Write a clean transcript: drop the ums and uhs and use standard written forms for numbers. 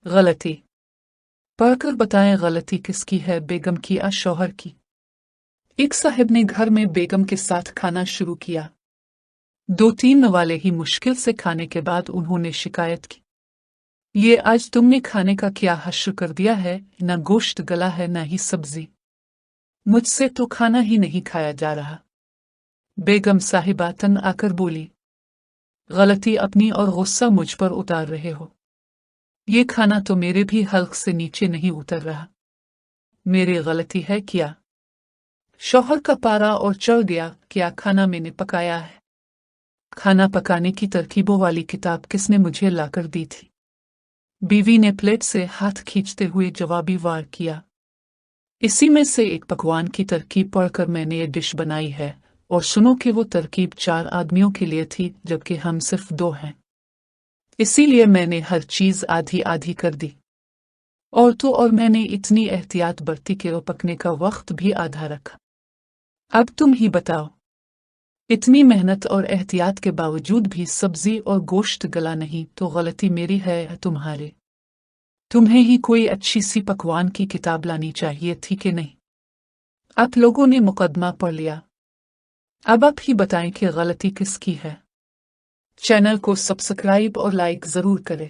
गलती पढ़कर बताएं गलती किसकी है। बेगम की या शौहर की। एक साहब ने घर में बेगम के साथ खाना शुरू किया। 2-3 वाले ही मुश्किल से खाने के बाद उन्होंने शिकायत की, ये आज तुमने खाने का क्या हश्र कर दिया है, न गोश्त गला है न ही सब्जी, मुझसे तो खाना ही नहीं खाया जा रहा। बेगम साहिबा तन आकर बोली, गलती अपनी और गुस्सा मुझ पर उतार रहे हो। ये खाना तो मेरे भी हल्क से नीचे नहीं उतर रहा। मेरी गलती है क्या? शौहर का पारा और चढ़ गया, क्या खाना मैंने पकाया है? खाना पकाने की तरकीबों वाली किताब किसने मुझे लाकर दी थी? बीवी ने प्लेट से हाथ खींचते हुए जवाबी वार किया, इसी में से एक पकवान की तरकीब पढ़कर मैंने ये डिश बनाई है, और सुनो कि वो तरकीब 4 आदमियों के लिए थी जबकि हम सिर्फ 2 हैं। इसीलिए मैंने हर चीज आधी आधी कर दी। और तो और मैंने इतनी एहतियात बरती कि वो पकने का वक्त भी आधा रखा। अब तुम ही बताओ, इतनी मेहनत और एहतियात के बावजूद भी सब्जी और गोश्त गला नहीं तो गलती मेरी है या तुम्हारे? तुम्हें ही कोई अच्छी सी पकवान की किताब लानी चाहिए थी कि नहीं? आप लोगों ने मुकदमा पढ़ लिया, अब आप ही बताएं कि गलती किसकी है। चैनल को सब्सक्राइब और लाइक जरूर करें।